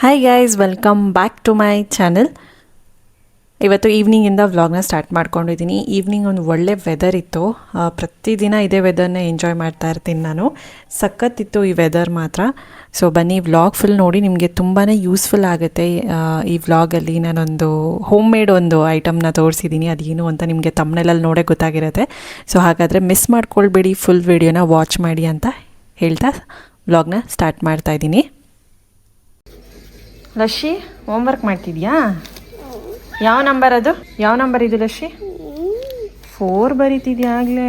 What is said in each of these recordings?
Hi guys, welcome back to my channel. ಇವತ್ತು ಈವ್ನಿಂಗಿಂದ ವ್ಲಾಗ್ನ ಸ್ಟಾರ್ಟ್ ಮಾಡ್ಕೊಂಡಿದ್ದೀನಿ. ಈವ್ನಿಂಗ್ ಒಂದು ಒಳ್ಳೆ ವೆದರ್ ಇತ್ತು. ಪ್ರತಿದಿನ ಇದೇ ವೆದರ್ನ ಎಂಜಾಯ್ ಮಾಡ್ತಾ ಇರ್ತೀನಿ ನಾನು. ಸಖತ್ತಿತ್ತು ಈ ವೆದರ್ ಮಾತ್ರ. ಸೊ ಬನ್ನಿ, ವ್ಲಾಗ್ ಫುಲ್ ನೋಡಿ, ನಿಮಗೆ ತುಂಬಾ ಯೂಸ್ಫುಲ್ ಆಗುತ್ತೆ. ಈ ವ್ಲಾಗಲ್ಲಿ ನಾನೊಂದು ಹೋಮ್ ಮೇಡ್ ಒಂದು ಐಟಮ್ನ ತೋರಿಸಿದ್ದೀನಿ. ಅದೇನು ಅಂತ ನಿಮಗೆ ತಮ್ಮನೇಲಲ್ಲಿ ನೋಡೇ ಗೊತ್ತಾಗಿರುತ್ತೆ. ಸೊ ಹಾಗಾದರೆ ಮಿಸ್ ಮಾಡ್ಕೊಳ್ಬೇಡಿ, ಫುಲ್ ವಿಡಿಯೋನ ವಾಚ್ ಮಾಡಿ ಅಂತ ಹೇಳ್ತಾ ವ್ಲಾಗ್ನ ಸ್ಟಾರ್ಟ್ ಮಾಡ್ತಾಯಿದ್ದೀನಿ. ಲಶಿ, ಹೋಮ್ವರ್ಕ್ ಮಾಡ್ತಿದ್ಯಾ? ಯಾವ ನಂಬರ್ ಅದು? ಯಾವ ನಂಬರ್ ಇದು ಲಶಿ? 4 ಬರೀತಿದ್ಯಾ ಆಗಲೇ?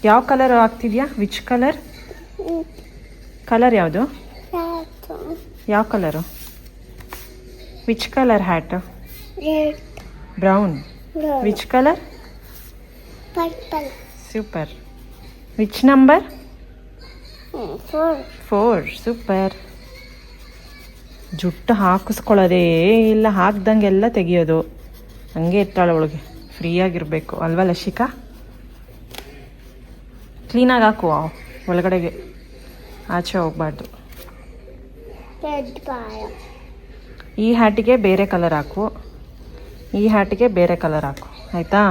ಯಾವ ಕಲರ್ ಹಾಕ್ತಿದ್ಯಾ? Which colour? ಕಲರ್ ಯಾವುದು? ಯಾವ colour? Which colour hat? Brown. Which colour? Super. Which number? 4. Super. ಜುಟ್ಟು ಹಾಕಿಸ್ಕೊಳ್ಳೋದೇ ಇಲ್ಲ, ಹಾಕ್ದಂಗೆಲ್ಲ ತೆಗಿಯೋದು. ಹಂಗೆ ಇರ್ತಾಳೆ ಅವಳಿಗೆ, ಫ್ರೀಯಾಗಿರಬೇಕು ಅಲ್ವಾ ಲಶಿಕಾ? ಕ್ಲೀನಾಗಿ ಹಾಕು, ಒಳಗಡೆಗೆ ಆಚೆ ಹೋಗ್ಬಾರ್ದು. ಈ ಹ್ಯಾಟಿಗೆ ಬೇರೆ ಕಲರ್ ಹಾಕು, ಈ ಹ್ಯಾಟಿಗೆ ಬೇರೆ ಕಲರ್ ಹಾಕು, ಆಯಿತಾ?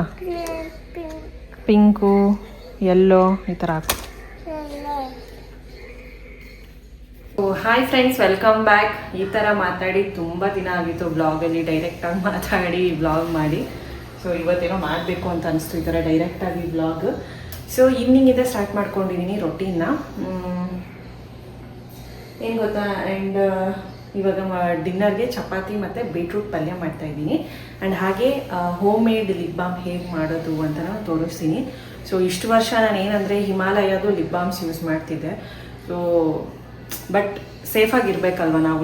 ಪಿಂಕು, ಯೆಲ್ಲೋ ಈ ಥರ ಹಾಕು. Hi friends, welcome back. ಈ ಥರ ಮಾತಾಡಿ ತುಂಬ ದಿನ ಆಗಿತ್ತು ಬ್ಲಾಗಲ್ಲಿ, ಡೈರೆಕ್ಟಾಗಿ ಮಾತಾಡಿ ಬ್ಲಾಗ್ ಮಾಡಿ. ಸೊ ಇವತ್ತೇನೋ ಮಾಡಬೇಕು ಅಂತ ಅನಿಸ್ತು ಈ ಥರ ಡೈರೆಕ್ಟಾಗಿ ಬ್ಲಾಗ್. ಸೊ ಈವ್ನಿಂಗಿಂದ ಸ್ಟಾರ್ಟ್ ಮಾಡ್ಕೊಂಡಿದ್ದೀನಿ ರೊಟೀನ್ನ. ಏನು ಗೊತ್ತಾ, ಆ್ಯಂಡ್ ಇವಾಗ ಡಿನ್ನರ್ಗೆ ಚಪಾತಿ ಮತ್ತು ಬೀಟ್ರೂಟ್ ಪಲ್ಯ ಮಾಡ್ತಾಯಿದ್ದೀನಿ. ಆ್ಯಂಡ್ ಹಾಗೆ ಹೋಮ್ ಮೇಡ್ ಲಿಪ್ ಬಾಮ್ ಹೇಗೆ ಮಾಡೋದು ಅಂತ ನಾನು ತೋರಿಸ್ತೀನಿ. ಸೊ ಇಷ್ಟು ವರ್ಷ ನಾನು ಏನಂದರೆ ಹಿಮಾಲಯದು ಲಿಪ್ ಬಾಮ್ಸ್ ಯೂಸ್ ಮಾಡ್ತಿದ್ದೆ. ಸೊ ಬಟ್ ಸೇಫಾಗಿರ್ಬೇಕಲ್ವ, ನಾವು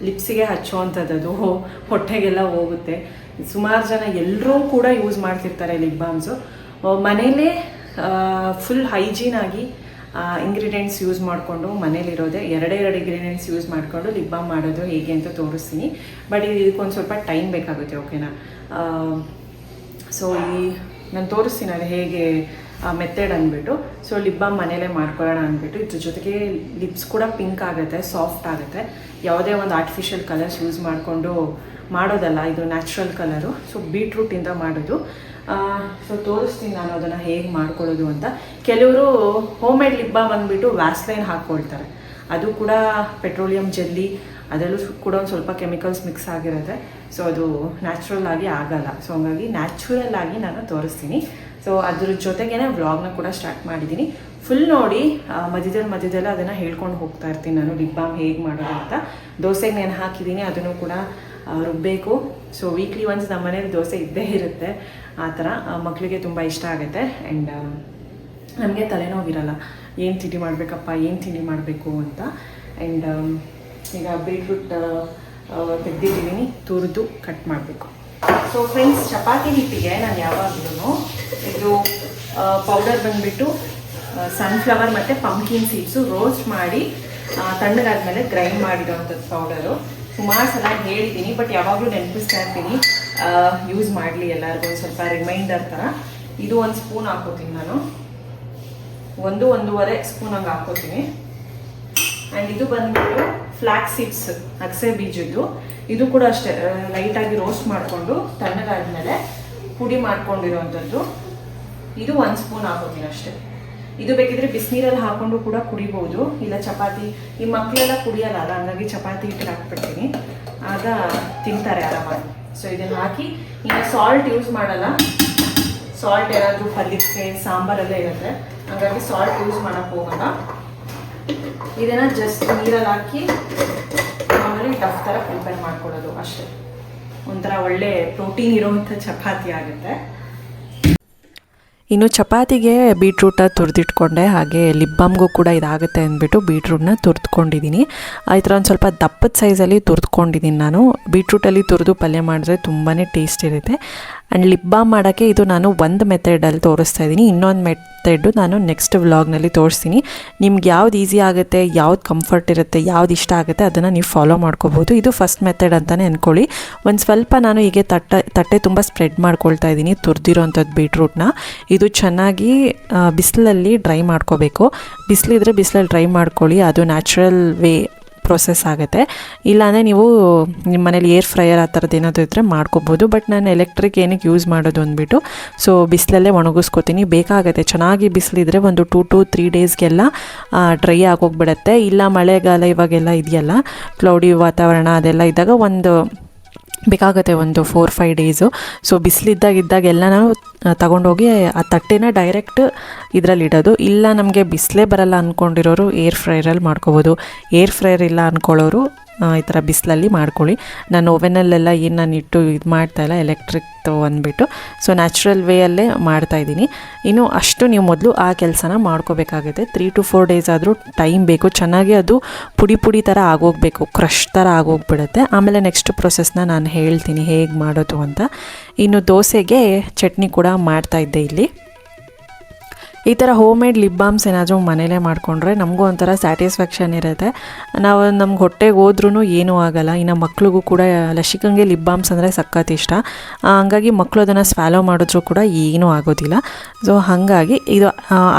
ಲಿಪ್ಸಿಗೆ ಹಚ್ಚುವಂಥದ್ದು ಹೊಟ್ಟೆಗೆಲ್ಲ ಹೋಗುತ್ತೆ. ಸುಮಾರು ಜನ ಎಲ್ಲರೂ ಕೂಡ ಯೂಸ್ ಮಾಡ್ತಿರ್ತಾರೆ ಲಿಪ್ ಬಾಮ್ಸು. ಮನೇಲೇ ಫುಲ್ ಹೈಜೀನಾಗಿ ಇಂಗ್ರೀಡಿಯೆಂಟ್ಸ್ ಯೂಸ್ ಮಾಡಿಕೊಂಡು, ಮನೇಲಿರೋದೆ ಎರಡೇ ಇಂಗ್ರೀಡಿಯೆಂಟ್ಸ್ ಯೂಸ್ ಮಾಡಿಕೊಂಡು ಲಿಪ್ ಬಾಮ್ ಮಾಡೋದು ಹೇಗೆ ಅಂತ ತೋರಿಸ್ತೀನಿ. ಬಟ್ ಇದಕ್ಕೊಂದು ಸ್ವಲ್ಪ ಟೈಮ್ ಬೇಕಾಗುತ್ತೆ, ಓಕೆನಾ? ಸೊ ನಾನು ತೋರಿಸ್ತೀನಿ ಅದು ಹೇಗೆ ಮೆಥಡ್ ಅಂದ್ಬಿಟ್ಟು. ಸೊ ಲಿಪ್ ಬಾಮ್ ಮನೇಲೇ ಮಾಡ್ಕೊಳ್ಳೋಣ ಅಂದ್ಬಿಟ್ಟು. ಇದ್ರ ಜೊತೆಗೆ ಲಿಪ್ಸ್ ಕೂಡ ಪಿಂಕ್ ಆಗುತ್ತೆ, ಸಾಫ್ಟ್ ಆಗುತ್ತೆ. ಯಾವುದೇ ಒಂದು ಆರ್ಟಿಫಿಷಿಯಲ್ ಕಲರ್ಸ್ ಯೂಸ್ ಮಾಡಿಕೊಂಡು ಮಾಡೋದಲ್ಲ, ಇದು ನ್ಯಾಚುರಲ್ ಕಲರು. ಸೊ ಬೀಟ್ರೂಟಿಂದ ಮಾಡೋದು. ಸೊ ತೋರಿಸ್ತೀನಿ ನಾನು ಅದನ್ನು ಹೇಗೆ ಮಾಡ್ಕೊಳ್ಳೋದು ಅಂತ. ಕೆಲವರು ಹೋಮ್ ಮೇಡ್ ಲಿಪ್ ಬಾಮ್ ಅಂದ್ಬಿಟ್ಟು ವ್ಯಾಸ್ಲೈನ್ ಹಾಕ್ಕೊಳ್ತಾರೆ. ಅದು ಕೂಡ ಪೆಟ್ರೋಲಿಯಂ ಜೆಲ್ಲಿ, ಅದರಲ್ಲೂ ಕೂಡ ಒಂದು ಸ್ವಲ್ಪ ಕೆಮಿಕಲ್ಸ್ ಮಿಕ್ಸ್ ಆಗಿರುತ್ತೆ. ಸೊ ಅದು ನ್ಯಾಚುರಲ್ ಆಗಿ ಆಗಲ್ಲ. ಸೊ ಹಂಗಾಗಿ ನ್ಯಾಚುರಲ್ ಆಗಿ ನಾನು ತೋರಿಸ್ತೀನಿ. ಸೊ ಅದ್ರ ಜೊತೆಗೇ ವ್ಲಾಗ್ನ ಕೂಡ ಸ್ಟಾರ್ಟ್ ಮಾಡಿದ್ದೀನಿ. ಫುಲ್ ನೋಡಿ, ಮಧ್ಯದಲ್ಲಿ ಅದನ್ನು ಹೇಳ್ಕೊಂಡು ಹೋಗ್ತಾ ಇರ್ತೀನಿ ನಾನು, ಲಿಪ್ ಬಾಮ್ ಹೇಗೆ ಮಾಡೋದು ಅಂತ. ದೋಸೆಗೆ ನಾನು ಹಾಕಿದ್ದೀನಿ, ಅದನ್ನು ಕೂಡ ರುಬ್ಬಬೇಕು. ಸೊ ವೀಕ್ಲಿ ಒನ್ಸ್ ನಮ್ಮ ಮನೇಲಿ ದೋಸೆ ಇದ್ದೇ ಇರುತ್ತೆ. ಆ ಥರ ಮಕ್ಕಳಿಗೆ ತುಂಬ ಇಷ್ಟ ಆಗುತ್ತೆ. ಆ್ಯಂಡ್ ನಮಗೆ ತಲೆನೋವಿರಲ್ಲ, ಏನು ತಿಂಡಿ ಮಾಡಬೇಕಪ್ಪ, ಏನು ತಿಂಡಿ ಮಾಡಬೇಕು ಅಂತ. ಆ್ಯಂಡ್ ಈಗ ಬೀಟ್ರೂಟ್ ತೆಗೆದಿದ್ದೀನಿ, ತುರಿದು ಕಟ್ ಮಾಡಬೇಕು. ಸೊ ಫ್ರೆಂಡ್ಸ್, ಚಪಾತಿ ಹಿಟ್ಟಿಗೆ ನಾನು ಯಾವಾಗಲೂ ಇದು ಪೌಡರ್ ಬಂದುಬಿಟ್ಟು ಸನ್ಫ್ಲವರ್ ಮತ್ತು ಪಂಪ್ಕಿನ್ ಸೀಡ್ಸು ರೋಸ್ಟ್ ಮಾಡಿ ತಣ್ಣಗಾದ್ಮೇಲೆ ಗ್ರೈಂಡ್ ಮಾಡಿರೋವಂಥದ್ದು ಪೌಡರು. ಸುಮಾರು ಸಲ ಹೇಳಿದ್ದೀನಿ, ಬಟ್ ಯಾವಾಗಲೂ ನೆನಪಿಸ್ತಾ ಇರ್ತೀನಿ, ಯೂಸ್ ಮಾಡಲಿ ಎಲ್ಲರಿಗೂ ಒಂದು ಸ್ವಲ್ಪ ರಿಮೈಂಡರ್ ಥರ. ಇದು 1 ಸ್ಪೂನ್ ಹಾಕೋತೀನಿ ನಾನು, 1-1.5 ಸ್ಪೂನ್ ಹಂಗೆ ಹಾಕೋತೀನಿ. ಆ್ಯಂಡ್ ಇದು ಬಂದುಬಿಟ್ಟು ಫ್ಲ್ಯಾಕ್ಸ್ ಸೀಡ್ಸ್, ಅಗಸೆ ಬೀಜದ್ದು. ಇದು ಕೂಡ ಅಷ್ಟೇ ಲೈಟಾಗಿ ರೋಸ್ಟ್ ಮಾಡಿಕೊಂಡು ತಣ್ಣಗಾದ್ಮೇಲೆ ಪುಡಿ ಮಾಡ್ಕೊಂಡಿರೋವಂಥದ್ದು. ಇದು 1 ಸ್ಪೂನ್ ಹಾಕೋತೀನಿ ಅಷ್ಟೇ. ಇದು ಬೇಕಿದ್ರೆ ಬಿಸಿನೀರಲ್ಲಿ ಹಾಕ್ಕೊಂಡು ಕೂಡ ಕುಡಿಬೋದು, ಇಲ್ಲ ಚಪಾತಿ. ಈ ಮಕ್ಕಳೆಲ್ಲ ಕುಡಿಯಲ್ಲ ಅಲ್ಲ, ಹಂಗಾಗಿ ಚಪಾತಿ ಹಿಟ್ಟಿಗೆ ಹಾಕ್ಬಿಡ್ತೀನಿ, ಆಗ ತಿಂತಾರೆ ಆರಾಮಾಗಿ. ಸೊ ಇದನ್ನು ಹಾಕಿ, ಇನ್ನು ಸಾಲ್ಟ್ ಯೂಸ್ ಮಾಡಲ್ಲ. ಸಾಲ್ಟ್ ಏನಾದರೂ ಪಲ್ಯಕ್ಕೆ ಸಾಂಬಾರಲ್ಲೇ ಇರುತ್ತೆ, ಹಾಗಾಗಿ ಸಾಲ್ಟ್ ಯೂಸ್ ಮಾಡೋಕ್ಕೆ ಹೋಗಲ್ಲ. ಇದನ್ನು ಜಸ್ಟ್ ನೀರಲ್ಲಿ ಹಾಕಿ ಆಮೇಲೆ ಟಫ್ ಥರ ಪ್ರಿಪೇರ್ ಮಾಡ್ಕೊಳ್ಳೋದು ಅಷ್ಟೇ. ಒಂಥರ ಒಳ್ಳೆ ಪ್ರೋಟೀನ್ ಇರೋವಂಥ ಚಪಾತಿ ಆಗುತ್ತೆ. ಇನ್ನು ಚಪಾತಿಗೆ ಬೀಟ್ರೂಟ ತುರಿದಿಟ್ಕೊಂಡೆ, ಹಾಗೆ ಲಿಪ್ ಬಾಮ್ಗೂ ಕೂಡ ಇದಾಗುತ್ತೆ ಅಂದ್ಬಿಟ್ಟು ಬೀಟ್ರೂಟ್ನ ತುರಿದ್ಕೊಂಡಿದ್ದೀನಿ. ಈ ಥರ ಒಂದು ಸ್ವಲ್ಪ ದಪ್ಪದ ಸೈಜಲ್ಲಿ ತುರಿದ್ಕೊಂಡಿದ್ದೀನಿ ನಾನು. ಬೀಟ್ರೂಟಲ್ಲಿ ತುರಿದು ಪಲ್ಯ ಮಾಡಿದ್ರೆ ತುಂಬಾ ಟೇಸ್ಟ್ ಇರುತ್ತೆ. ಆ್ಯಂಡ್ ಲಿಪ್ ಬಾಮ್ ಮಾಡೋಕ್ಕೆ ಇದು ನಾನು ಒಂದು ಮೆಥಡಲ್ಲಿ ತೋರಿಸ್ತಾ ಇದ್ದೀನಿ. ಇನ್ನೊಂದು ಮೆಥಡು ನಾನು ನೆಕ್ಸ್ಟ್ ವ್ಲಾಗ್ನಲ್ಲಿ ತೋರಿಸ್ತೀನಿ. ನಿಮ್ಗೆ ಯಾವ್ದು ಈಸಿ ಆಗುತ್ತೆ, ಯಾವ್ದು ಕಂಫರ್ಟ್ ಇರುತ್ತೆ, ಯಾವ್ದು ಇಷ್ಟ ಆಗುತ್ತೆ ಅದನ್ನು ನೀವು ಫಾಲೋ ಮಾಡ್ಕೋಬೋದು. ಇದು ಫಸ್ಟ್ ಮೆಥಡ್ ಅಂತಲೇ ಅಂದ್ಕೊಳ್ಳಿ. ಒಂದು ಸ್ವಲ್ಪ ನಾನು ಹೀಗೆ ತಟ್ಟೆ ತುಂಬ ಸ್ಪ್ರೆಡ್ ಮಾಡ್ಕೊಳ್ತಾ ಇದ್ದೀನಿ ತುರಿದಿರೋಂಥದ್ದು ಬೀಟ್ರೂಟ್ನ. ಇದು ಚೆನ್ನಾಗಿ ಬಿಸಿಲಲ್ಲಿ ಡ್ರೈ ಮಾಡ್ಕೋಬೇಕು. ಬಿಸಿಲಿದ್ರೆ ಬಿಸಿಲಲ್ಲಿ ಡ್ರೈ ಮಾಡ್ಕೊಳ್ಳಿ, ಅದು ನ್ಯಾಚುರಲ್ ವೇ ಪ್ರೊಸೆಸ್ ಆಗುತ್ತೆ. ಇಲ್ಲಾಂದರೆ ನೀವು ನಿಮ್ಮ ಮನೇಲಿ ಏರ್ ಫ್ರೈಯರ್ ಆ ಥರದ್ದು ಏನಾದರೂ ಇದ್ದರೆ ಮಾಡ್ಕೋಬೋದು. ಬಟ್ ನಾನು ಎಲೆಕ್ಟ್ರಿಕ್ ಏನಕ್ಕೆ ಯೂಸ್ ಮಾಡೋದು ಅಂದ್ಬಿಟ್ಟು ಸೊ ಬಿಸಿಲಲ್ಲೇ ಒಣಗಿಸ್ಕೊತೀನಿ. ಬೇಕಾಗುತ್ತೆ, ಚೆನ್ನಾಗಿ ಬಿಸಿಲಿದ್ರೆ ಒಂದು 2 to 3 ಡೇಸ್ಗೆಲ್ಲ ಡ್ರೈ ಆಗೋಗ್ಬಿಡುತ್ತೆ. ಇಲ್ಲ ಮಳೆಗಾಲ ಇವಾಗೆಲ್ಲ ಇದೆಯಲ್ಲ, ಕ್ಲೌಡಿ ವಾತಾವರಣ ಅದೆಲ್ಲ ಇದ್ದಾಗ ಬೇಕಾಗುತ್ತೆ ಒಂದು 4-5 ಡೇಸು. ಸೊ ಬಿಸಿಲಿದ್ದಾಗೆಲ್ಲ ನಾವು ತಗೊಂಡೋಗಿ ಆ ತಟ್ಟೆನ ಡೈರೆಕ್ಟ್ ಇದರಲ್ಲಿ ಇಡೋದು. ಇಲ್ಲ ನಮಗೆ ಬಿಸಿಲೇ ಬರಲ್ಲ ಅಂದ್ಕೊಂಡಿರೋರು ಏರ್ ಫ್ರೈರಲ್ಲಿ ಮಾಡ್ಕೋಬೋದು. ಏರ್ ಫ್ರೈಯರ್ ಇಲ್ಲ ಅಂದ್ಕೊಳ್ಳೋರು ಈ ಥರ ಬಿಸಿಲಲ್ಲಿ ಮಾಡ್ಕೊಳ್ಳಿ. ನಾನು ಓವೆನಲ್ಲೆಲ್ಲ ಏನು ನಾನು ಇಟ್ಟು ಇದು ಮಾಡ್ತಾಯಿಲ್ಲ, ಎಲೆಕ್ಟ್ರಿಕ್ದು ಅಂದ್ಬಿಟ್ಟು ಸೊ ನ್ಯಾಚುರಲ್ ವೇಯಲ್ಲೇ ಮಾಡ್ತಾಯಿದ್ದೀನಿ. ಇನ್ನು ಅಷ್ಟು ನೀವು ಮೊದಲು ಆ ಕೆಲಸನ ಮಾಡ್ಕೋಬೇಕಾಗುತ್ತೆ. 3 to 4 ಡೇಸ್ ಆದರೂ ಟೈಮ್ ಬೇಕು. ಚೆನ್ನಾಗಿ ಅದು ಪುಡಿ ಥರ ಆಗೋಗಬೇಕು, ಕ್ರಷ್ ಥರ ಆಗೋಗ್ಬಿಡುತ್ತೆ. ಆಮೇಲೆ ನೆಕ್ಸ್ಟ್ ಪ್ರೊಸೆಸ್ನ ನಾನು ಹೇಳ್ತೀನಿ ಹೇಗೆ ಮಾಡೋದು ಅಂತ. ಇನ್ನು ದೋಸೆಗೆ ಚಟ್ನಿ ಕೂಡ ಮಾಡ್ತಾಯಿದ್ದೆ ಇಲ್ಲಿ. ಈ ಥರ ಹೋಮ್ ಮೇಡ್ ಲಿಪ್ ಬಾಮ್ಸ್ ಏನಾದರೂ ಮನೇಲೇ ಮಾಡಿಕೊಂಡ್ರೆ ನಮಗೂ ಒಂಥರ ಸ್ಯಾಟಿಸ್ಫ್ಯಾಕ್ಷನ್ ಇರುತ್ತೆ. ನಾವು ನಮ್ಗೆ ಹೊಟ್ಟೆಗೆ ಹೋದ್ರೂ ಏನೂ ಆಗೋಲ್ಲ. ಇನ್ನು ಮಕ್ಳಿಗೂ ಕೂಡ ಲಸಿಕಂಗೆ ಲಿಪ್ ಬಾಮ್ಸ್ ಅಂದರೆ ಸಖತ್ ಇಷ್ಟ. ಹಂಗಾಗಿ ಮಕ್ಕಳು ಅದನ್ನು ಸ್ವ್ಯಾಲೋ ಮಾಡಿದ್ರೂ ಕೂಡ ಏನೂ ಆಗೋದಿಲ್ಲ. ಸೊ ಹಾಗಾಗಿ ಇದು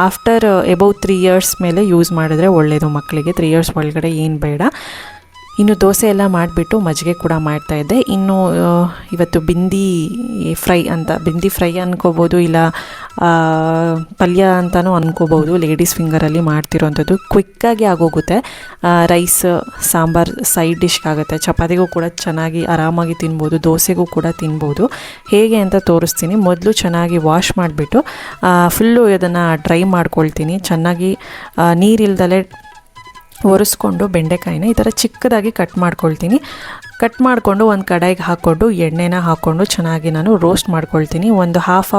ಆಫ್ಟರ್ ಎಬೌವ್ 3 ಇಯರ್ಸ್ ಮೇಲೆ ಯೂಸ್ ಮಾಡಿದ್ರೆ ಒಳ್ಳೆಯದು ಮಕ್ಕಳಿಗೆ. 3 ಇಯರ್ಸ್ ಒಳಗಡೆ ಏನು ಬೇಡ. ಇನ್ನು ದೋಸೆ ಎಲ್ಲ ಮಾಡಿಬಿಟ್ಟು ಮಜ್ಜಿಗೆ ಕೂಡ ಮಾಡ್ತಾಯಿದ್ದೆ. ಇನ್ನು ಇವತ್ತು ಬಿಂದಿ ಫ್ರೈ ಅನ್ಕೋಬೋದು, ಇಲ್ಲ ಪಲ್ಯ ಅಂತಲೂ ಅನ್ಕೋಬೋದು. ಲೇಡೀಸ್ ಫಿಂಗರಲ್ಲಿ ಮಾಡ್ತಿರೋವಂಥದ್ದು ಕ್ವಿಕ್ಕಾಗಿ ಆಗೋಗುತ್ತೆ. ರೈಸ್ ಸಾಂಬಾರು ಸೈಡ್ ಡಿಶ್ಗಾಗುತ್ತೆ. ಚಪಾತಿಗೂ ಕೂಡ ಚೆನ್ನಾಗಿ ಆರಾಮಾಗಿ ತಿನ್ಬೋದು, ದೋಸೆಗೂ ಕೂಡ ತಿನ್ಬೋದು. ಹೇಗೆ ಅಂತ ತೋರಿಸ್ತೀನಿ. ಮೊದಲು ಚೆನ್ನಾಗಿ ವಾಶ್ ಮಾಡಿಬಿಟ್ಟು ಫುಲ್ಲು ಅದನ್ನು ಡ್ರೈ ಮಾಡ್ಕೊಳ್ತೀನಿ. ಚೆನ್ನಾಗಿ ನೀರಿಲ್ದಲೇ ಒರೆಸ್ಕೊಂಡು ಬೆಂಡೆಕಾಯಿನ ಈ ಥರ ಚಿಕ್ಕದಾಗಿ ಕಟ್ ಮಾಡ್ಕೊಳ್ತೀನಿ. ಕಟ್ ಮಾಡಿಕೊಂಡು ಒಂದು ಕಡಾಯಿಗೆ ಹಾಕ್ಕೊಂಡು ಎಣ್ಣೆನ ಹಾಕ್ಕೊಂಡು ಚೆನ್ನಾಗಿ ನಾನು ರೋಸ್ಟ್ ಮಾಡ್ಕೊಳ್ತೀನಿ. ಒಂದು ಹಾಫ್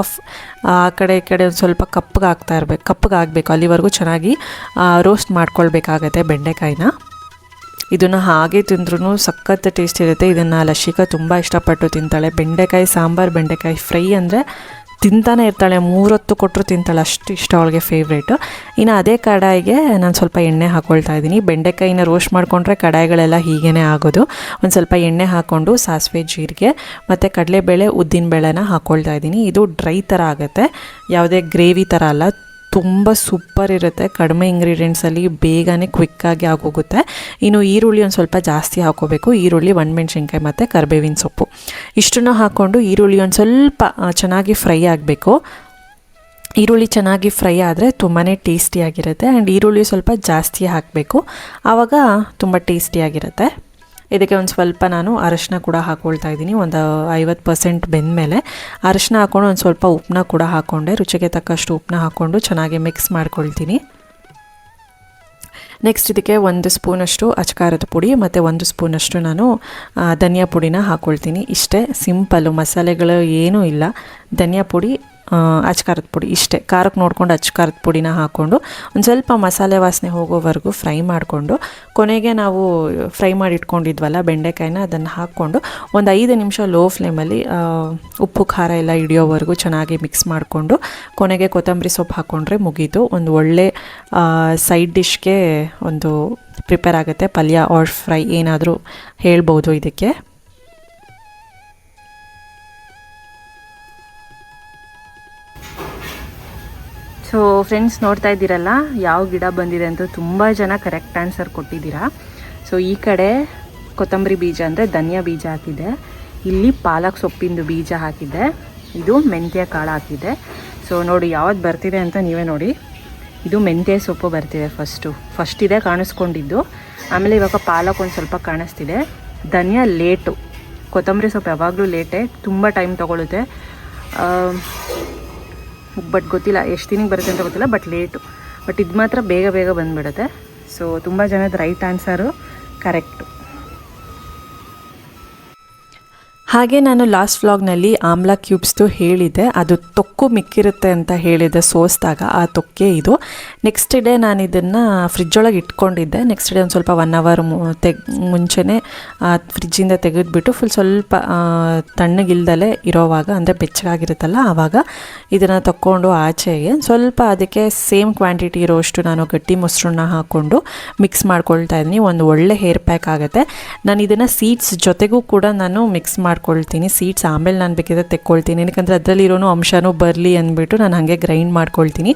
ಆ ಕಡೆ ಈ ಕಡೆ ಒಂದು ಸ್ವಲ್ಪ ಕಪ್ಪಗಾಗಬೇಕು. ಅಲ್ಲಿವರೆಗೂ ಚೆನ್ನಾಗಿ ರೋಸ್ಟ್ ಮಾಡ್ಕೊಳ್ಬೇಕಾಗತ್ತೆ ಬೆಂಡೆಕಾಯಿನ. ಇದನ್ನು ಹಾಗೆ ತಿಂದ್ರೂ ಸಖತ್ ಟೇಸ್ಟ್ ಇರುತ್ತೆ. ಇದನ್ನು ಲಸಿಕಾ ತುಂಬ ಇಷ್ಟಪಟ್ಟು ತಿಂತಾಳೆ. ಬೆಂಡೆಕಾಯಿ ಸಾಂಬಾರು, ಬೆಂಡೆಕಾಯಿ ಫ್ರೈ ಅಂದರೆ ತಿಂತಾನೆ ಇರ್ತಾಳೆ. 3 ಹೊತ್ತು ಕೊಟ್ಟರು ತಿಂತಾಳೆ, ಅಷ್ಟು ಇಷ್ಟ ಅವಳಿಗೆ ಫೇವ್ರೇಟು. ಇನ್ನು ಅದೇ ಕಡಾಯಿಗೆ ನಾನು ಸ್ವಲ್ಪ ಎಣ್ಣೆ ಹಾಕ್ಕೊಳ್ತಾ ಇದ್ದೀನಿ. ಬೆಂಡೆಕಾಯಿನ ರೋಸ್ಟ್ ಮಾಡಿಕೊಂಡ್ರೆ ಕಡಾಯಿಗಳೆಲ್ಲ ಹೀಗೇ ಆಗೋದು. ಒಂದು ಸ್ವಲ್ಪ ಎಣ್ಣೆ ಹಾಕ್ಕೊಂಡು ಸಾಸಿವೆ, ಜೀರಿಗೆ ಮತ್ತು ಕಡಲೆಬೇಳೆ, ಉದ್ದಿನಬೇಳೆನ ಹಾಕ್ಕೊಳ್ತಾ ಇದ್ದೀನಿ. ಇದು ಡ್ರೈ ಥರ ಆಗುತ್ತೆ, ಯಾವುದೇ ಗ್ರೇವಿ ಥರ ಅಲ್ಲ. ತುಂಬ ಸೂಪರ್ ಇರುತ್ತೆ. ಕಡಿಮೆ ಇಂಗ್ರೀಡಿಯೆಂಟ್ಸಲ್ಲಿ ಬೇಗನೆ ಕ್ವಿಕ್ಕಾಗಿ ಆಗೋಗುತ್ತೆ. ಇನ್ನು ಈರುಳ್ಳಿ ಒಂದು ಸ್ವಲ್ಪ ಜಾಸ್ತಿ ಹಾಕ್ಕೋಬೇಕು. ಈರುಳ್ಳಿ, ಒಣಮೆಣ್ಸಿನ್ಕಾಯಿ ಮತ್ತು ಕರಿಬೇವಿನ ಸೊಪ್ಪು ಇಷ್ಟನ್ನು ಹಾಕ್ಕೊಂಡು ಈರುಳ್ಳಿ ಒಂದು ಸ್ವಲ್ಪ ಚೆನ್ನಾಗಿ ಫ್ರೈ ಆಗಬೇಕು. ಈರುಳ್ಳಿ ಚೆನ್ನಾಗಿ ಫ್ರೈ ಆದರೆ ತುಂಬಾ ಟೇಸ್ಟಿಯಾಗಿರುತ್ತೆ. ಆ್ಯಂಡ್ ಈರುಳ್ಳಿ ಸ್ವಲ್ಪ ಜಾಸ್ತಿ ಹಾಕಬೇಕು, ಆವಾಗ ತುಂಬ ಟೇಸ್ಟಿಯಾಗಿರುತ್ತೆ. ಇದಕ್ಕೆ ಒಂದು ಸ್ವಲ್ಪ ನಾನು ಅರಶಿನ ಕೂಡ ಹಾಕ್ಕೊಳ್ತಾ ಇದ್ದೀನಿ. ಒಂದು 50% ಬೆಂದಮೇಲೆ ಅರಶಿನ ಹಾಕ್ಕೊಂಡು ಒಂದು ಸ್ವಲ್ಪ ಉಪ್ಪನ್ನ ಕೂಡ ಹಾಕ್ಕೊಂಡೆ. ರುಚಿಗೆ ತಕ್ಕಷ್ಟು ಉಪ್ಪನ್ನ ಹಾಕ್ಕೊಂಡು ಚೆನ್ನಾಗಿ ಮಿಕ್ಸ್ ಮಾಡ್ಕೊಳ್ತೀನಿ. ನೆಕ್ಸ್ಟ್ ಇದಕ್ಕೆ 1 ಸ್ಪೂನಷ್ಟು ಅಚ್ಕಾರದ ಪುಡಿ ಮತ್ತು 1 ಸ್ಪೂನಷ್ಟು ನಾನು ಧನಿಯಾ ಪುಡಿನ ಹಾಕ್ಕೊಳ್ತೀನಿ. ಇಷ್ಟೇ ಸಿಂಪಲ್ಲು, ಮಸಾಲೆಗಳು ಏನೂ ಇಲ್ಲ. ಧನಿಯಾ ಪುಡಿ, ಅಚ್ಕಾರದ ಪುಡಿ ಇಷ್ಟೇ. ಖಾರಕ್ಕೆ ನೋಡ್ಕೊಂಡು ಅಚ್ಕಾರದ ಪುಡಿನ ಹಾಕ್ಕೊಂಡು ಒಂದು ಸ್ವಲ್ಪ ಮಸಾಲೆ ವಾಸನೆ ಹೋಗೋವರೆಗೂ ಫ್ರೈ ಮಾಡಿಕೊಂಡು ಕೊನೆಗೆ ನಾವು ಫ್ರೈ ಮಾಡಿ ಇಟ್ಕೊಂಡಿದ್ವಲ್ಲ ಬೆಂಡೆಕಾಯಿನ, ಅದನ್ನು ಹಾಕ್ಕೊಂಡು ಒಂದು 5 ನಿಮಿಷ ಲೋ ಫ್ಲೇಮಲ್ಲಿ ಉಪ್ಪು ಖಾರ ಎಲ್ಲ ಹಿಡಿಯೋವರೆಗೂ ಚೆನ್ನಾಗಿ ಮಿಕ್ಸ್ ಮಾಡಿಕೊಂಡು ಕೊನೆಗೆ ಕೊತ್ತಂಬರಿ ಸೊಪ್ಪು ಹಾಕ್ಕೊಂಡ್ರೆ ಮುಗೀತು. ಒಂದು ಒಳ್ಳೆ ಸೈಡ್ ಡಿಶ್ಗೆ ಒಂದು ಪ್ರಿಪೇರ್ ಆಗುತ್ತೆ. ಪಲ್ಯ ಆರ್ ಫ್ರೈ ಏನಾದರೂ ಹೇಳ್ಬೋದು ಇದಕ್ಕೆ. ಸೊ ಫ್ರೆಂಡ್ಸ್, ನೋಡ್ತಾ ಇದ್ದೀರಲ್ಲ ಯಾವ ಗಿಡ ಬಂದಿದೆ ಅಂತ. ತುಂಬ ಜನ ಕರೆಕ್ಟ್ ಆನ್ಸರ್ ಕೊಟ್ಟಿದ್ದೀರಾ. ಸೊ ಈ ಕಡೆ ಕೊತ್ತಂಬರಿ ಬೀಜ ಅಂದರೆ ಧನಿಯಾ ಬೀಜ ಹಾಕಿದ್ದೆ, ಇಲ್ಲಿ ಪಾಲಕ್ ಸೊಪ್ಪಿಂದು ಬೀಜ ಹಾಕಿದ್ದೆ, ಇದು ಮೆಂತ್ಯ ಕಾಳು ಹಾಕಿದ್ದೆ. ಸೊ ನೋಡಿ ಯಾವ್ದು ಬರ್ತಿದೆ ಅಂತ ನೀವೇ ನೋಡಿ. ಇದು ಮೆಂತ್ಯ ಸೊಪ್ಪು ಬರ್ತಿದೆ ಫಸ್ಟ್ ಇದೆ ಕಾಣಿಸ್ಕೊಂಡಿದ್ದು. ಆಮೇಲೆ ಇವಾಗ ಪಾಲಕ್ ಒಂದು ಸ್ವಲ್ಪ ಕಾಣಿಸ್ತಿದೆ. ಧನಿಯಾ ಲೇಟು, ಕೊತ್ತಂಬರಿ ಸೊಪ್ಪು ಯಾವಾಗಲೂ ಲೇಟೇ, ತುಂಬ ಟೈಮ್ ತೊಗೊಳುತ್ತೆ. ಬಟ್ ಗೊತ್ತಿಲ್ಲ ಎಷ್ಟು ದಿನಕ್ಕೆ ಬರುತ್ತೆ ಅಂತ ಗೊತ್ತಿಲ್ಲ, ಬಟ್ ಲೇಟು. ಬಟ್ ಇದು ಮಾತ್ರ ಬೇಗ ಬಂದುಬಿಡುತ್ತೆ. ಸೊ ತುಂಬ ಜನದ ರೈಟ್ ಆನ್ಸರು ಕರೆಕ್ಟು. ಹಾಗೆ ನಾನು ಲಾಸ್ಟ್ ವ್ಲಾಗ್ನಲ್ಲಿ ಆಮ್ಲಾ ಕ್ಯೂಬ್ಸ್ದು ಹೇಳಿದ್ದೆ, ಅದು ತೊಕ್ಕು ಮಿಕ್ಕಿರುತ್ತೆ ಅಂತ ಹೇಳಿದ್ದೆ ಸೋಸಿದಾಗ, ಆ ತೊಕ್ಕೆ ಇದು. ನೆಕ್ಸ್ಟ್ ಡೇ ನಾನು ಇದನ್ನು ಫ್ರಿಜ್ಜೊಳಗೆ ಇಟ್ಕೊಂಡಿದ್ದೆ. ನೆಕ್ಸ್ಟ್ ಡೇ ಒಂದು ಸ್ವಲ್ಪ 1 ಅವರ್ ಮುಂಚೆನೇ ಫ್ರಿಜ್ಜಿಂದ ತೆಗೆದುಬಿಟ್ಟು ಫುಲ್ ಸ್ವಲ್ಪ ತಣ್ಣಗಿಲ್ದಲೇ ಇರೋವಾಗ, ಅಂದರೆ ಬೆಚ್ಚಗಾಗಿರುತ್ತಲ್ಲ ಆವಾಗ ಇದನ್ನು ತಕ್ಕೊಂಡು ಆಚೆಗೆ ಸ್ವಲ್ಪ ಅದಕ್ಕೆ ಸೇಮ್ ಕ್ವಾಂಟಿಟಿ ಇರೋಷ್ಟು ನಾನು ಗಟ್ಟಿ ಮೊಸರನ್ನ ಹಾಕ್ಕೊಂಡು ಮಿಕ್ಸ್ ಮಾಡ್ಕೊಳ್ತಾ ಇದ್ದೀನಿ. ಒಂದು ಒಳ್ಳೆ ಹೇರ್ ಪ್ಯಾಕ್ ಆಗುತ್ತೆ. ನಾನು ಇದನ್ನು ಸೀಡ್ಸ್ ಜೊತೆಗೂ ಕೂಡ ನಾನು ಮಿಕ್ಸ್ ಮಾಡ್ಕೊಳ್ತೀನಿ. ಸೀಡ್ಸ್ ಆಮೇಲೆ ನಾನು ಬೇಕಿದ್ರೆ ತೆಕ್ಕೊಳ್ತೀನಿ, ಯಾಕಂದರೆ ಅದರಲ್ಲಿರೋ ಅಂಶನೂ ಬರಲಿ ಅಂದ್ಬಿಟ್ಟು ನಾನು ಹಾಗೆ ಗ್ರೈಂಡ್ ಮಾಡ್ಕೊಳ್ತೀನಿ.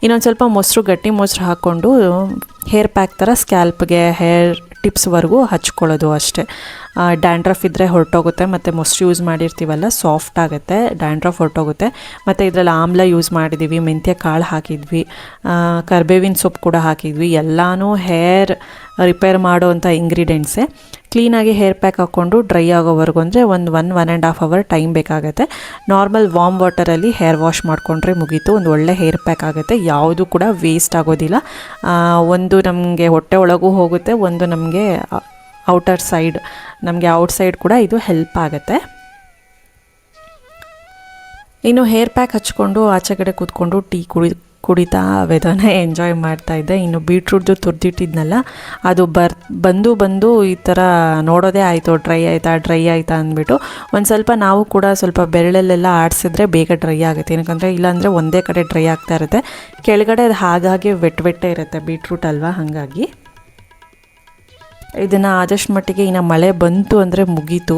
ಇನ್ನೊಂದು ಸ್ವಲ್ಪ ಗಟ್ಟಿ ಮೊಸರು ಹಾಕ್ಕೊಂಡು ಹೇರ್ ಪ್ಯಾಕ್ ಥರ ಸ್ಕ್ಯಾಲ್ಪ್ಗೆ, ಹೇರ್ ಟಿಪ್ಸ್ವರೆಗೂ ಹಚ್ಕೊಳ್ಳೋದು ಅಷ್ಟೇ. ಡ್ಯಾಂಡ್ರಫ್ ಇದ್ದರೆ ಹೊರಟೋಗುತ್ತೆ, ಮತ್ತು ಮೊಸರು ಯೂಸ್ ಮಾಡಿರ್ತೀವಲ್ಲ ಸಾಫ್ಟ್ ಆಗುತ್ತೆ, ಡ್ಯಾಂಡ್ರಫ್ ಹೊರಟೋಗುತ್ತೆ. ಮತ್ತು ಇದರಲ್ಲಿ ಆಮ್ಲ ಯೂಸ್ ಮಾಡಿದ್ದೀವಿ, ಮೆಂತ್ಯ ಕಾಳು ಹಾಕಿದ್ವಿ, ಕರ್ಬೇವಿನ ಸೊಪ್ಪು ಕೂಡ ಹಾಕಿದ್ವಿ. ಎಲ್ಲನೂ ಹೇರ್ ರಿಪೇರ್ ಮಾಡೋವಂಥ ಇಂಗ್ರೀಡಿಯೆಂಟ್ಸೇ. ಕ್ಲೀನಾಗಿ ಹೇರ್ ಪ್ಯಾಕ್ ಹಾಕ್ಕೊಂಡು ಡ್ರೈ ಆಗೋವರೆಗೂ ಅಂದರೆ ಒಂದು 1-1.5 ಅವರ್ ಟೈಮ್ ಬೇಕಾಗುತ್ತೆ. ನಾರ್ಮಲ್ ವಾಮ್ ವಾಟರಲ್ಲಿ ಹೇರ್ ವಾಶ್ ಮಾಡಿಕೊಂಡ್ರೆ ಮುಗೀತು, ಒಂದು ಒಳ್ಳೆ ಹೇರ್ ಪ್ಯಾಕ್ ಆಗುತ್ತೆ. ಯಾವುದು ಕೂಡ ವೇಸ್ಟ್ ಆಗೋದಿಲ್ಲ. ಒಂದು ನಮಗೆ ಹೊಟ್ಟೆ ಒಳಗೂ ಹೋಗುತ್ತೆ, ಒಂದು ನಮಗೆ ಔಟರ್ ಸೈಡ್, ನಮಗೆ ಔಟ್ಸೈಡ್ ಕೂಡ ಇದು ಹೆಲ್ಪ್ ಆಗುತ್ತೆ. ಇನ್ನು ಹೇರ್ ಪ್ಯಾಕ್ ಹಚ್ಕೊಂಡು ಆಚೆ ಕಡೆ ಕೂತ್ಕೊಂಡು ಟೀ ಕುಡಿತಾ ವೆದರ್ನ ಎಂಜಾಯ್ ಮಾಡ್ತಾಯಿದ್ದೆ. ಇನ್ನು ಬೀಟ್ರೂಟ್ದು ತುರ್ದಿಟ್ಟಿದ್ನಲ್ಲ, ಅದು ಬಂದು ಈ ಥರ ನೋಡೋದೇ ಆಯಿತು, ಡ್ರೈ ಆಯಿತಾ ಅಂದ್ಬಿಟ್ಟು ಒಂದು ಸ್ವಲ್ಪ ನಾವು ಕೂಡ ಸ್ವಲ್ಪ ಬೆರಳಲ್ಲೆಲ್ಲ ಆಡಿಸಿದ್ರೆ ಬೇಗ ಡ್ರೈ ಆಗುತ್ತೆ. ಏನಕ್ಕಂದರೆ ಇಲ್ಲಾಂದರೆ ಒಂದೇ ಕಡೆ ಡ್ರೈ ಆಗ್ತಾ ಇರುತ್ತೆ, ಕೆಳಗಡೆ ಅದು ಹಾಗಾಗಿ ವೆಟ್ಟೆ ಇರುತ್ತೆ ಬೀಟ್ರೂಟ್ ಅಲ್ವಾ, ಹಾಗಾಗಿ ಇದನ್ನು ಆದಷ್ಟು ಮಟ್ಟಿಗೆ ಇನ್ನು ಮಳೆ ಬಂತು ಅಂದರೆ ಮುಗೀತು,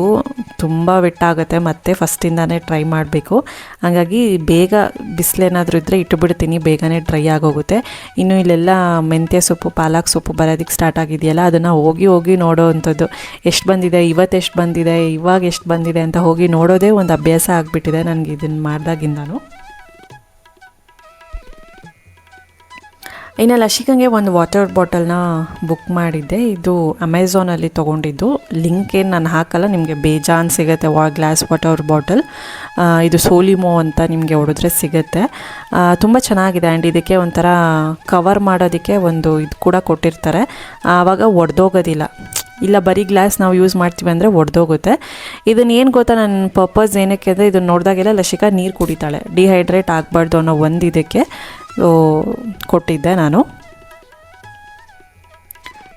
ತುಂಬ ವೆಟ್ಟಾಗುತ್ತೆ, ಮತ್ತೆ ಫಸ್ಟಿಂದಾನೇ ಟ್ರೈ ಮಾಡಬೇಕು. ಹಾಗಾಗಿ ಬೇಗ ಬಿಸಿಲೇನಾದರೂ ಇದ್ದರೆ ಇಟ್ಟುಬಿಡ್ತೀನಿ, ಬೇಗನೆ ಡ್ರೈ ಆಗೋಗುತ್ತೆ. ಇನ್ನು ಇಲ್ಲೆಲ್ಲ ಮೆಂತ್ಯ ಸೊಪ್ಪು, ಪಾಲಕ್ ಸೊಪ್ಪು ಬರೋದಕ್ಕೆ ಸ್ಟಾರ್ಟ್ ಆಗಿದೆಯಲ್ಲ, ಅದನ್ನು ಹೋಗಿ ನೋಡೋ ಅಂಥದ್ದು, ಎಷ್ಟು ಬಂದಿದೆ, ಇವತ್ತೆಷ್ಟು ಬಂದಿದೆ, ಇವಾಗ ಎಷ್ಟು ಬಂದಿದೆ ಅಂತ ಹೋಗಿ ನೋಡೋದೇ ಒಂದು ಅಭ್ಯಾಸ ಆಗಿಬಿಟ್ಟಿದೆ ನನಗೆ ಇದನ್ನು ಮಾಡಿದಾಗಿಂದನೂ. ಇನ್ನು ಲಶಿಕಂಗೆ ಒಂದು ವಾಟರ್ ಬಾಟಲ್ನ ಬುಕ್ ಮಾಡಿದ್ದೆ. ಇದು ಅಮೆಝಾನಲ್ಲಿ ತೊಗೊಂಡಿದ್ದು, ಲಿಂಕ್ ಏನು ನಾನು ಹಾಕಲ್ಲ, ನಿಮಗೆ ಬೇಜಾನ್ ಸಿಗುತ್ತೆ. ಗ್ಲಾಸ್ ವಾಟರ್ ಬಾಟಲ್ ಇದು ಸೋಲಿಮೋ ಅಂತ ನಿಮಗೆ ಹೊಡೆದ್ರೆ ಸಿಗುತ್ತೆ. ತುಂಬ ಚೆನ್ನಾಗಿದೆ. ಆ್ಯಂಡ್ ಇದಕ್ಕೆ ಒಂಥರ ಕವರ್ ಮಾಡೋದಕ್ಕೆ ಒಂದು ಇದು ಕೂಡ ಕೊಟ್ಟಿರ್ತಾರೆ, ಆವಾಗ ಒಡೆದೋಗೋದಿಲ್ಲ. ಇಲ್ಲ ಬರೀ ಗ್ಲಾಸ್ ನಾವು ಯೂಸ್ ಮಾಡ್ತೀವಿ ಅಂದರೆ ಒಡೆದೋಗುತ್ತೆ. ಇದನ್ನು ಏನು ಗೊತ್ತಾ, ನನ್ನ ಪರ್ಪಸ್ ಏನಕ್ಕೆ ಅಂದರೆ ಇದನ್ನು ನೋಡಿದಾಗೆಲ್ಲ ಲಶಿಕಾ ನೀರು ಕುಡಿತಾಳೆ, ಡಿಹೈಡ್ರೇಟ್ ಆಗಬಾರ್ದು ಅನ್ನೋ ಒಂದು ಇದಕ್ಕೆ ಕೊಟ್ಟಿದ್ದೆ ನಾನು.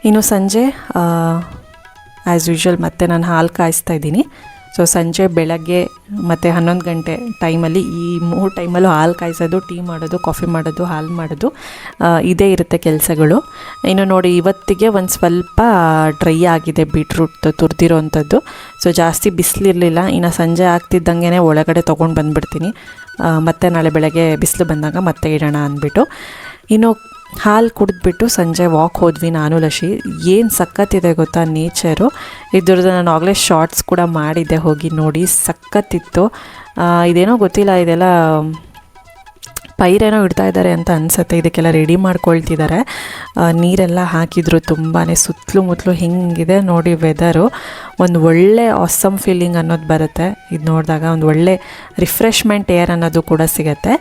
ಇನ್ನು ಸಂಜೆ ಆ್ಯಸ್ ಯೂಶ್ವಲ್ ಮತ್ತೆ ನಾನು ಹಾಲು ಕಾಯಿಸ್ತಾ ಇದ್ದೀನಿ. ಸೊ ಸಂಜೆ ಬೆಳಗ್ಗೆ ಮತ್ತು 11 ಗಂಟೆ ಟೈಮಲ್ಲಿ, ಈ 3 ಟೈಮಲ್ಲೂ ಹಾಲು ಕಾಯಿಸೋದು, ಟೀ ಮಾಡೋದು, ಕಾಫಿ ಮಾಡೋದು, ಹಾಲು ಮಾಡೋದು ಇದೇ ಇರುತ್ತೆ ಕೆಲಸಗಳು. ಇನ್ನು ನೋಡಿ ಇವತ್ತಿಗೆ ಒಂದು ಸ್ವಲ್ಪ ಡ್ರೈ ಆಗಿದೆ ಬೀಟ್ರೂಟ್ ತುರಿದಿರೋ ಅಂಥದ್ದು. ಸೊ ಜಾಸ್ತಿ ಬಿಸಿಲಿರಲಿಲ್ಲ. ಇನ್ನು ಸಂಜೆ ಆಗ್ತಿದ್ದಂಗೆ ಒಳಗಡೆ ತೊಗೊಂಡು ಬಂದುಬಿಡ್ತೀನಿ, ಮತ್ತು ನಾಳೆ ಬೆಳಗ್ಗೆ ಬಿಸಿಲು ಬಂದಾಗ ಮತ್ತೆ ಇಡೋಣ ಅಂದ್ಬಿಟ್ಟು. ಇನ್ನು ಹಾಲು ಕುಡಿದ್ಬಿಟ್ಟು ಸಂಜೆ ವಾಕ್ ಹೋದ್ವಿ ನಾನು ಲಶಿ. ಏನು ಸಖತ್ತಿದೆ ಗೊತ್ತಾ ನೇಚರು. ಇದ್ರದ್ದು ನಾನು ಆಗಲೇ ಶಾರ್ಟ್ಸ್ ಕೂಡ ಮಾಡಿದ್ದೆ, ಹೋಗಿ ನೋಡಿ, ಸಖತ್ತಿತ್ತು. ಇದೇನೋ ಗೊತ್ತಿಲ್ಲ, ಇದೆಲ್ಲ ಪೈರೇನೋ ಇಡ್ತಾ ಇದ್ದಾರೆ ಅಂತ ಅನಿಸುತ್ತೆ. ಇದಕ್ಕೆಲ್ಲ ರೆಡಿ ಮಾಡ್ಕೊಳ್ತಿದ್ದಾರೆ. ನೀರೆಲ್ಲ ಹಾಕಿದ್ರು, ತುಂಬಾ ಸುತ್ತಲೂ ಮುತ್ತಲು ಹಿಂಗಿದೆ ನೋಡಿ ವೆದರು. ಒಂದು ಒಳ್ಳೆ ಆಸಮ್ ಫೀಲಿಂಗ್ ಅನ್ನೋದು ಬರುತ್ತೆ ಇದು ನೋಡಿದಾಗ, ಒಂದು ಒಳ್ಳೆ ರಿಫ್ರೆಶ್ಮೆಂಟ್ ಏರ್ ಅನ್ನೋದು ಕೂಡ ಸಿಗುತ್ತೆ.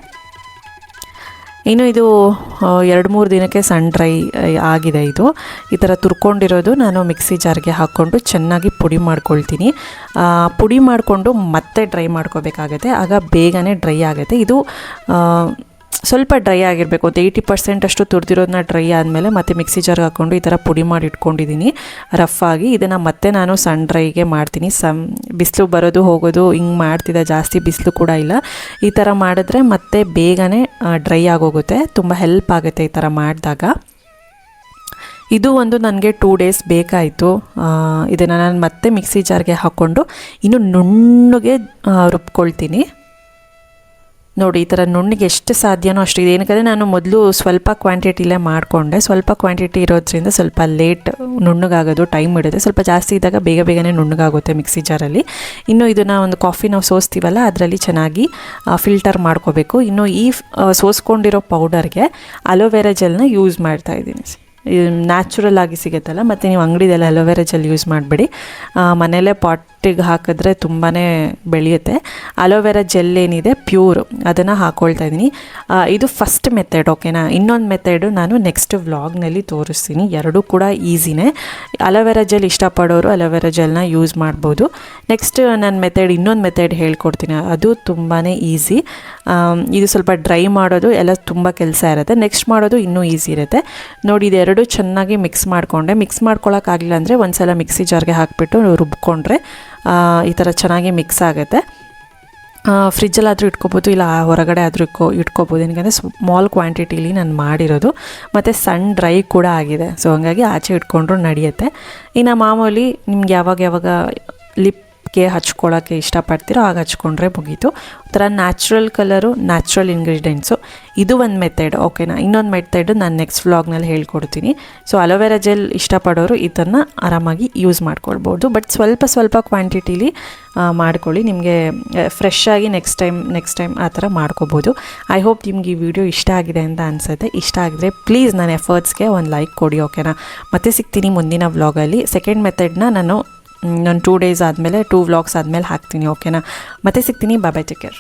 ಇನ್ನು ಇದು 2-3 ದಿನಕ್ಕೆ ಸನ್ ಡ್ರೈ ಆಗಿದೆ. ಇದು ಈ ಥರ ತುರ್ಕೊಂಡಿರೋದು ನಾನು ಮಿಕ್ಸಿ ಜಾರ್ಗೆ ಹಾಕ್ಕೊಂಡು ಚೆನ್ನಾಗಿ ಪುಡಿ ಮಾಡ್ಕೊಳ್ತೀನಿ. ಪುಡಿ ಮಾಡಿಕೊಂಡು ಮತ್ತೆ ಡ್ರೈ ಮಾಡ್ಕೋಬೇಕಾಗತ್ತೆ, ಆಗ ಬೇಗನೆ ಡ್ರೈ ಆಗುತ್ತೆ. ಇದು ಸ್ವಲ್ಪ ಡ್ರೈ ಆಗಿರಬೇಕು, ಒಂದು 80% ಅಷ್ಟು ತುರಿದಿರೋದನ್ನ ಡ್ರೈ ಆದಮೇಲೆ ಮತ್ತೆ ಮಿಕ್ಸಿ ಜಾರ್ಗೆ ಹಾಕ್ಕೊಂಡು ಈ ಥರ ಪುಡಿ ಮಾಡಿ ಇಟ್ಕೊಂಡಿದ್ದೀನಿ ರಫ್ ಆಗಿ. ಇದನ್ನು ಮತ್ತೆ ನಾನು ಸನ್ ಡ್ರೈಗೆ ಮಾಡ್ತೀನಿ. ಬಿಸಿಲು ಬರೋದು ಹೋಗೋದು ಹಿಂಗೆ ಮಾಡ್ತಿದ್ದೆ, ಜಾಸ್ತಿ ಬಿಸಿಲು ಕೂಡ ಇಲ್ಲ. ಈ ಥರ ಮಾಡಿದ್ರೆ ಮತ್ತೆ ಬೇಗನೆ ಡ್ರೈ ಆಗೋಗುತ್ತೆ, ತುಂಬ ಹೆಲ್ಪ್ ಆಗುತ್ತೆ ಈ ಥರ ಮಾಡಿದಾಗ. ಇದು ಒಂದು ನನಗೆ 2 ಡೇಸ್ ಬೇಕಾಯಿತು. ಇದನ್ನು ನಾನು ಮತ್ತೆ ಮಿಕ್ಸಿ ಜಾರ್ಗೆ ಹಾಕ್ಕೊಂಡು ಇನ್ನು ನುಣ್ಣಗೆ ರುಬ್ಕೊಳ್ತೀನಿ. ನೋಡಿ ಈ ಥರ ನುಣ್ಣಿಗೆ ಎಷ್ಟು ಸಾಧ್ಯನೋ ಅಷ್ಟು ಇದೆ. ಏನಕ್ಕಂದರೆ ನಾನು ಮೊದಲು ಸ್ವಲ್ಪ ಕ್ವಾಂಟಿಟಿಲೇ ಮಾಡಿಕೊಂಡೆ, ಸ್ವಲ್ಪ ಕ್ವಾಂಟಿಟಿ ಇರೋದ್ರಿಂದ ಸ್ವಲ್ಪ ಲೇಟ್ ನುಣ್ಣಗಾಗೋದು ಟೈಮ್ ಹಿಡಿಯುತ್ತೆ. ಸ್ವಲ್ಪ ಜಾಸ್ತಿ ಇದ್ದಾಗ ಬೇಗನೆ ನುಣ್ಣಗಾಗುತ್ತೆ ಮಿಕ್ಸಿ ಜಾರಲ್ಲಿ. ಇನ್ನು ಇದನ್ನು ಒಂದು ಕಾಫಿ ನಾವು ಸೋಸ್ತೀವಲ್ಲ ಅದರಲ್ಲಿ ಚೆನ್ನಾಗಿ ಫಿಲ್ಟರ್ ಮಾಡ್ಕೋಬೇಕು. ಇನ್ನು ಈ ಸೋಸ್ಕೊಂಡಿರೋ ಪೌಡರ್ಗೆ ಅಲೋವೆರಾ ಜೆಲ್ನ ಯೂಸ್ ಮಾಡ್ತಾಯಿದ್ದೀನಿ. ನ್ಯಾಚುರಲ್ ಆಗಿ ಸಿಗುತ್ತಲ್ಲ, ಮತ್ತು ನೀವು ಅಂಗಡಿದೆಲ್ಲ ಅಲೋವೆರಾ ಜೆಲ್ ಯೂಸ್ ಮಾಡಬೇಡಿ, ಮನೆಯಲ್ಲೇ ಪಾಟಿಗೆ ಹಾಕಿದ್ರೆ ತುಂಬಾ ಬೆಳೆಯುತ್ತೆ. ಅಲೋವೆರಾ ಜೆಲ್ ಏನಿದೆ ಪ್ಯೂರ್, ಅದನ್ನು ಹಾಕ್ಕೊಳ್ತಾ ಇದ್ದೀನಿ. ಇದು ಫಸ್ಟ್ ಮೆಥಡ್, ಓಕೆನಾ. ಇನ್ನೊಂದು ಮೆಥಡು ನಾನು ನೆಕ್ಸ್ಟ್ ವ್ಲಾಗ್ನಲ್ಲಿ ತೋರಿಸ್ತೀನಿ. ಎರಡೂ ಕೂಡ ಈಸಿನೇ. ಅಲೋವೆರಾ ಜೆಲ್ ಇಷ್ಟಪಡೋರು ಅಲೋವೆರಾ ಜೆಲ್ನ ಯೂಸ್ ಮಾಡ್ಬೋದು. ನೆಕ್ಸ್ಟ್ ನನ್ನ ಇನ್ನೊಂದು ಮೆಥಡ್ ಹೇಳ್ಕೊಡ್ತೀನಿ, ಅದು ತುಂಬಾ ಈಸಿ. ಇದು ಸ್ವಲ್ಪ ಡ್ರೈ ಮಾಡೋದು ಎಲ್ಲ ತುಂಬ ಕೆಲಸ ಇರುತ್ತೆ, ನೆಕ್ಸ್ಟ್ ಮಾಡೋದು ಇನ್ನೂ ಈಸಿ ಇರುತ್ತೆ. ನೋಡಿ ಇದೆರಡು ಚೆನ್ನಾಗಿ ಮಿಕ್ಸ್ ಮಾಡಿಕೊಂಡೆ. ಮಿಕ್ಸ್ ಮಾಡ್ಕೊಳ್ಳೋಕ್ಕಾಗಲಿಲ್ಲ ಅಂದರೆ ಒಂದು ಸಲ ಮಿಕ್ಸಿ ಜಾರ್ಗೆ ಹಾಕಿಬಿಟ್ಟು ರುಬ್ಕೊಂಡ್ರೆ ಈ ಥರ ಚೆನ್ನಾಗಿ ಮಿಕ್ಸ್ ಆಗುತ್ತೆ. ಫ್ರಿಜ್ಜಲ್ಲಾದರೂ ಇಟ್ಕೋಬೋದು, ಇಲ್ಲ ಹೊರಗಡೆ ಆದರೂ ಇಟ್ಕೋಬೋದು. ಏನಕ್ಕೆ ಸ್ಮಾಲ್ ಕ್ವಾಂಟಿಟೀಲಿ ನಾನು ಮಾಡಿರೋದು, ಮತ್ತು ಸನ್ ಡ್ರೈ ಕೂಡ ಆಗಿದೆ. ಸೊ ಹಾಗಾಗಿ ಆಚೆ ಇಟ್ಕೊಂಡ್ರೂ ನಡೆಯುತ್ತೆ. ಇನ್ನು ಮಾಮೂಲಿ ನಿಮ್ಗೆ ಯಾವಾಗ ಲಿಪ್ ಹೇಗೆ ಹಚ್ಕೊಳ್ಳೋಕ್ಕೆ ಇಷ್ಟಪಡ್ತೀರೋ ಹಾಗೆ ಹಚ್ಕೊಂಡ್ರೆ ಮುಗೀತು. ಒಂಥರ ನ್ಯಾಚುರಲ್ ಕಲರು, ನ್ಯಾಚುರಲ್ ಇಂಗ್ರೀಡಿಯೆಂಟ್ಸು. ಇದು ಒಂದು ಮೆಥಡ್, ಓಕೆನಾ. ಇನ್ನೊಂದು ಮೆಥಡ್ ನಾನು ನೆಕ್ಸ್ಟ್ ವ್ಲಾಗ್ನಲ್ಲಿ ಹೇಳ್ಕೊಡ್ತೀನಿ. ಸೊ ಅಲೋವೆರಾ ಜೆಲ್ ಇಷ್ಟಪಡೋರು ಇದನ್ನು ಆರಾಮಾಗಿ ಯೂಸ್ ಮಾಡ್ಕೊಳ್ಬೋದು. ಬಟ್ ಸ್ವಲ್ಪ ಕ್ವಾಂಟಿಟಿಲಿ ಮಾಡ್ಕೊಳ್ಳಿ, ನಿಮಗೆ ಫ್ರೆಶ್ ಆಗಿ ನೆಕ್ಸ್ಟ್ ಟೈಮ್ ಆ ಥರ ಮಾಡ್ಕೋಬೋದು. ಐ ಹೋಪ್ ನಿಮ್ಗೆ ಈ ವಿಡಿಯೋ ಇಷ್ಟ ಆಗಿದೆ ಅಂತ ಅನಿಸುತ್ತೆ. ಇಷ್ಟ ಆಗಿದ್ರೆ ಪ್ಲೀಸ್ ನನ್ನ ಎಫರ್ಟ್ಸ್ಗೆ ಒಂದು ಲೈಕ್ ಕೊಡಿ, ಓಕೆನಾ. ಮತ್ತೆ ಸಿಗ್ತೀನಿ ಮುಂದಿನ ವ್ಲಾಗಲ್ಲಿ. ಸೆಕೆಂಡ್ ಮೆಥಡ್ನ ನಾನು 2 ಡೇಸ್ ಆದಮೇಲೆ 2 ವ್ಲಾಗ್ಸ್ ಆದಮೇಲೆ ಹಾಕ್ತೀನಿ, ಓಕೆನಾ. ಮತ್ತೆ ಸಿಗ್ತೀನಿ. ಬಾಯ್, ಟೇಕ್ ಕೇರ್.